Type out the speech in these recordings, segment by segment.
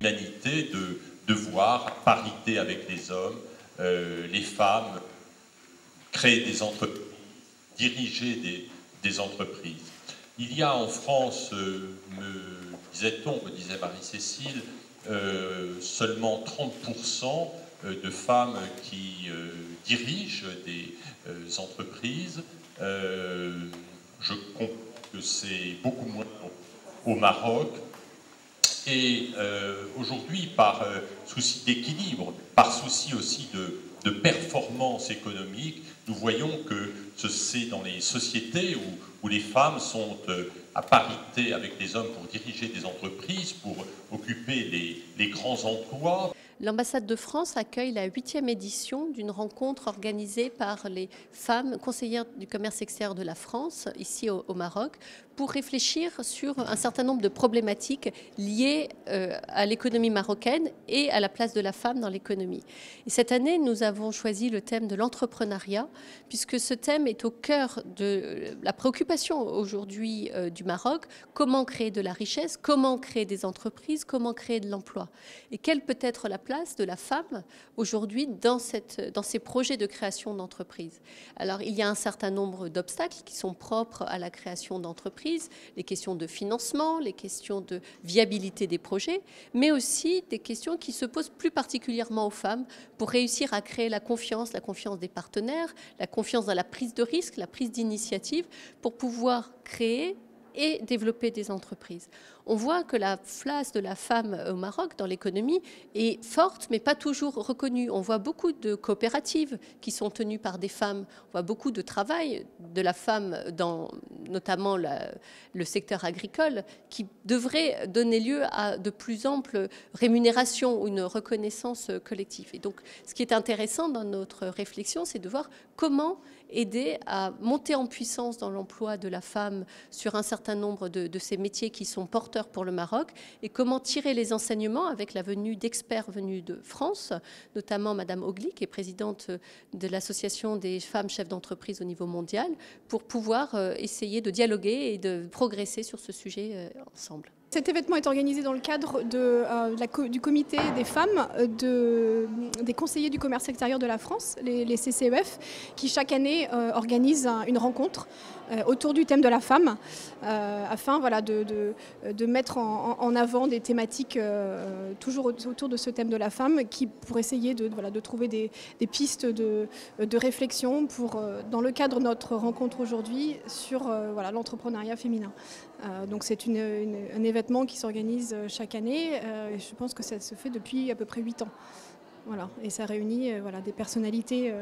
L'humanité de voir, à parité avec les hommes, les femmes créer des entreprises, diriger des entreprises. Il y a en France, me disait Marie-Cécile, seulement 30% de femmes qui dirigent des entreprises. Je comprends que c'est beaucoup moins au Maroc. Et aujourd'hui, par souci d'équilibre, par souci aussi de performance économique, nous voyons que c'est dans les sociétés où les femmes sont à parité avec les hommes pour diriger des entreprises, pour occuper les grands emplois. L'ambassade de France accueille la 8e édition d'une rencontre organisée par les femmes conseillères du commerce extérieur de la France, ici au Maroc, pour réfléchir sur un certain nombre de problématiques liées à l'économie marocaine et à la place de la femme dans l'économie. Et cette année, nous avons choisi le thème de l'entrepreneuriat, puisque ce thème est au cœur de la préoccupation aujourd'hui du Maroc. Comment créer de la richesse, comment créer des entreprises, comment créer de l'emploi. Et quelle peut être la place de la femme aujourd'hui dans ces projets de création d'entreprises. Alors, il y a un certain nombre d'obstacles qui sont propres à la création d'entreprises, les questions de financement, les questions de viabilité des projets, mais aussi des questions qui se posent plus particulièrement aux femmes pour réussir à créer la confiance des partenaires, la confiance dans la prise de risque, la prise d'initiative, pour pouvoir créer et développer des entreprises. On voit que la place de la femme au Maroc dans l'économie est forte, mais pas toujours reconnue. On voit beaucoup de coopératives qui sont tenues par des femmes. On voit beaucoup de travail de la femme dans notamment le secteur agricole qui devrait donner lieu à de plus amples rémunérations ou une reconnaissance collective. Et donc, ce qui est intéressant dans notre réflexion, c'est de voir comment aider à monter en puissance dans l'emploi de la femme sur un certain nombre de ces métiers qui sont porteurs pour le Maroc et comment tirer les enseignements avec la venue d'experts venus de France, notamment Madame Ogli, qui est présidente de l'association des femmes chefs d'entreprise au niveau mondial, pour pouvoir essayer de dialoguer et de progresser sur ce sujet ensemble. Cet événement est organisé dans le cadre du comité des femmes des conseillers du commerce extérieur de la France, les CCEF, qui chaque année organisent une rencontre autour du thème de la femme, afin de mettre en avant des thématiques toujours autour de ce thème de la femme, pour essayer de trouver des pistes de réflexion dans le cadre de notre rencontre aujourd'hui sur l'entrepreneuriat féminin. Donc c'est un événement qui s'organise chaque année et je pense que ça se fait depuis à peu près 8 ans. Voilà. Et ça réunit des personnalités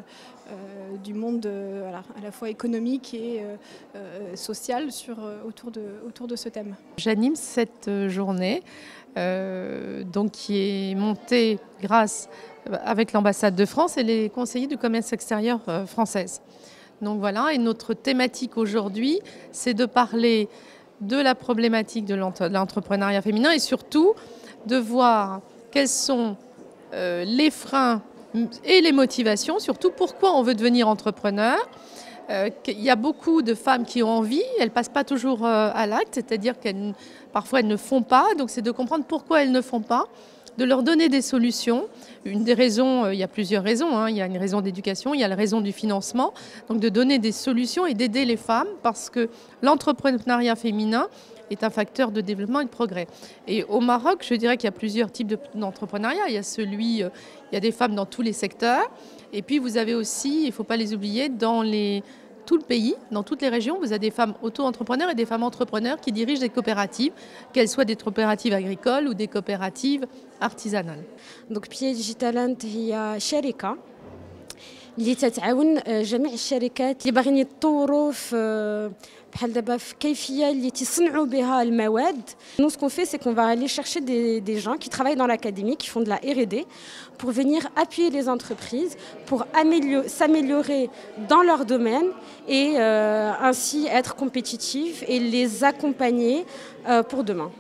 du monde à la fois économique et social autour de ce thème. J'anime cette journée qui est montée avec l'ambassade de France et les conseillers du commerce extérieur française. Donc voilà, et notre thématique aujourd'hui, c'est de parler de la problématique de l'entrepreneuriat féminin et surtout de voir quels sont les freins et les motivations, surtout pourquoi on veut devenir entrepreneur. Il y a beaucoup de femmes qui ont envie, elles ne passent pas toujours à l'acte, c'est-à-dire parfois elles ne font pas, donc c'est de comprendre pourquoi elles ne font pas, de leur donner des solutions. Une des raisons, il y a plusieurs raisons, il y a une raison d'éducation, il y a la raison du financement, donc de donner des solutions et d'aider les femmes parce que l'entrepreneuriat féminin est un facteur de développement et de progrès. Et au Maroc, je dirais qu'il y a plusieurs types d'entrepreneuriat. Il y a des femmes dans tous les secteurs. Et puis vous avez aussi, il ne faut pas les oublier, dans tout le pays, dans toutes les régions, vous avez des femmes auto-entrepreneurs et des femmes entrepreneurs qui dirigent des coopératives, qu'elles soient des coopératives agricoles ou des coopératives artisanales. Donc PhD Talent هي شركة اللي تتعاون جميع الشركات اللي باغيين يتطوروا بحال دابا في كيفيه اللي تصنعوا بها المواد. Nous ce qu'on fait c'est qu'on va aller chercher des gens qui travaillent dans l'académie, qui font de la R&D pour venir appuyer les entreprises pour s'améliorer dans leur domaine et ainsi être compétitives et les accompagner pour demain.